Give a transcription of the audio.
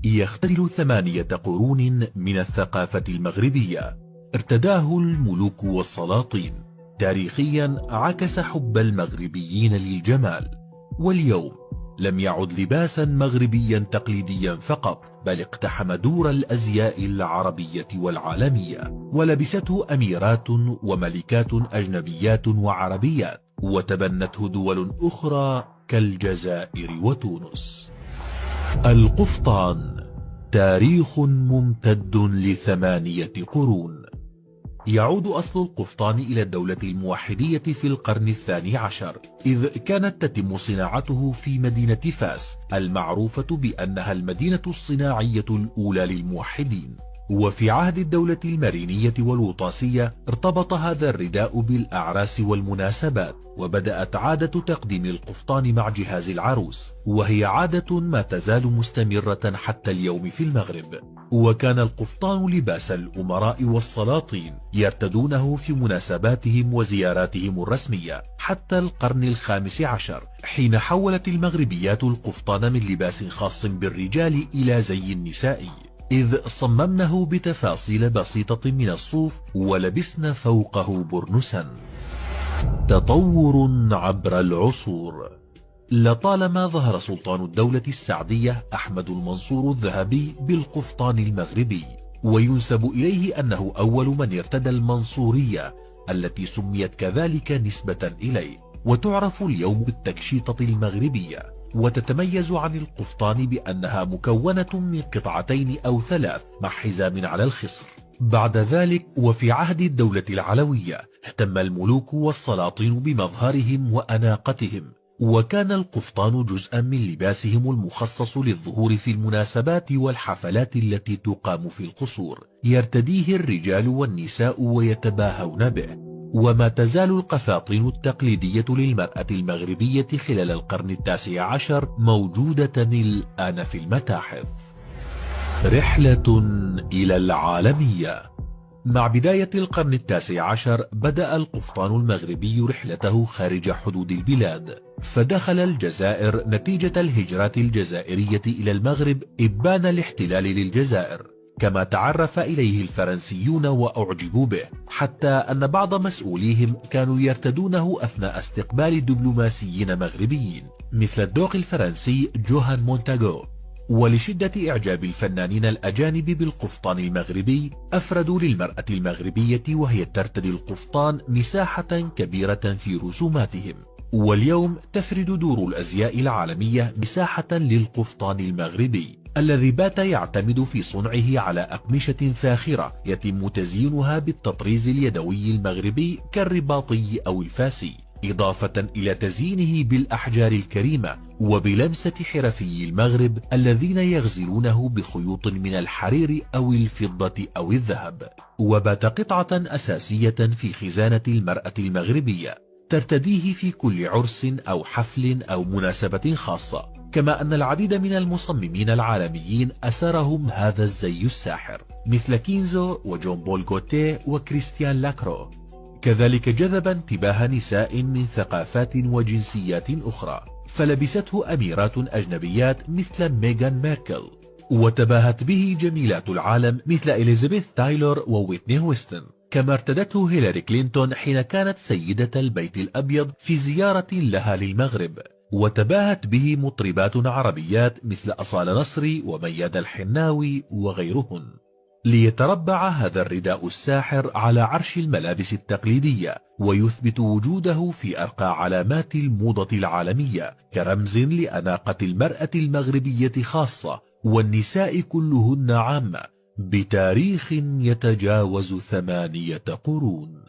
يختزل 8 قرون من الثقافة المغربية ارتداه الملوك والسلاطين. تاريخيا عكس حب المغربيين للجمال، واليوم لم يعد لباسا مغربيا تقليديا فقط، بل اقتحم دور الأزياء العربية والعالمية، ولبسته أميرات وملكات أجنبيات وعربيات، وتبنته دول أخرى كالجزائر وتونس. القفطان تاريخ ممتد ل8 قرون. يعود أصل القفطان إلى الدولة الموحدية في القرن ال12، إذ كانت تتم صناعته في مدينة فاس المعروفة بأنها المدينة الصناعية الأولى للموحدين. وفي عهد الدولة المرينية والوطاسية ارتبط هذا الرداء بالأعراس والمناسبات، وبدأت عادة تقديم القفطان مع جهاز العروس، وهي عادة ما تزال مستمرة حتى اليوم في المغرب. وكان القفطان لباس الأمراء والسلاطين يرتدونه في مناسباتهم وزياراتهم الرسمية حتى القرن ال15، حين حولت المغربيات القفطان من لباس خاص بالرجال إلى زي النسائي، إذ صممنه بتفاصيل بسيطة من الصوف ولبسن فوقه برنسا. تطور عبر العصور. لطالما ظهر سلطان الدولة السعدية أحمد المنصور الذهبي بالقفطان المغربي، وينسب إليه أنه أول من ارتدى المنصورية التي سميت كذلك نسبة إليه، وتعرف اليوم بالتكشيطة المغربية، وتتميز عن القفطان بأنها مكونة من قطعتين أو 3 مع حزام على الخصر. بعد ذلك وفي عهد الدولة العلوية اهتم الملوك والسلاطين بمظهرهم وأناقتهم، وكان القفطان جزءا من لباسهم المخصص للظهور في المناسبات والحفلات التي تقام في القصور، يرتديه الرجال والنساء ويتباهون به. وما تزال القفاطين التقليدية للمرأة المغربية خلال القرن ال19 موجودة الآن في المتاحف. رحلة إلى العالمية. مع بداية القرن ال19 بدأ القفطان المغربي رحلته خارج حدود البلاد، فدخل الجزائر نتيجة الهجرات الجزائرية إلى المغرب إبان الاحتلال للجزائر، كما تعرف إليه الفرنسيون وأعجبوا به، حتى أن بعض مسؤوليهم كانوا يرتدونه أثناء استقبال دبلوماسيين مغربيين مثل الدوق الفرنسي جوهان مونتاغو. ولشدة إعجاب الفنانين الأجانب بالقفطان المغربي أفردوا للمرأة المغربية وهي ترتدي القفطان مساحة كبيرة في رسوماتهم، واليوم تفرد دور الأزياء العالمية مساحة للقفطان المغربي الذي بات يعتمد في صنعه على أقمشة فاخرة يتم تزيينها بالتطريز اليدوي المغربي كالرباطي أو الفاسي، إضافة إلى تزيينه بالأحجار الكريمة وبلمسة حرفي المغرب الذين يغزلونه بخيوط من الحرير أو الفضة أو الذهب. وبات قطعة أساسية في خزانة المرأة المغربية ترتديه في كل عرس أو حفل أو مناسبة خاصة، كما أن العديد من المصممين العالميين أسرهم هذا الزي الساحر مثل كينزو وجون بول غوتيه وكريستيان لاكرو. كذلك جذب انتباه نساء من ثقافات وجنسيات أخرى، فلبسته أميرات أجنبيات مثل ميغان ميركل، وتباهت به جميلات العالم مثل إليزابيث تايلور وويتني هوستن، كما ارتدته هيلاري كلينتون حين كانت سيدة البيت الأبيض في زيارة لها للمغرب، وتباهت به مطربات عربيات مثل أصالة نصري ومياد الحناوي وغيرهن. ليتربع هذا الرداء الساحر على عرش الملابس التقليدية، ويثبت وجوده في أرقى علامات الموضة العالمية كرمز لأناقة المرأة المغربية خاصة والنساء كلهن عامة، بتاريخ يتجاوز 8 قرون.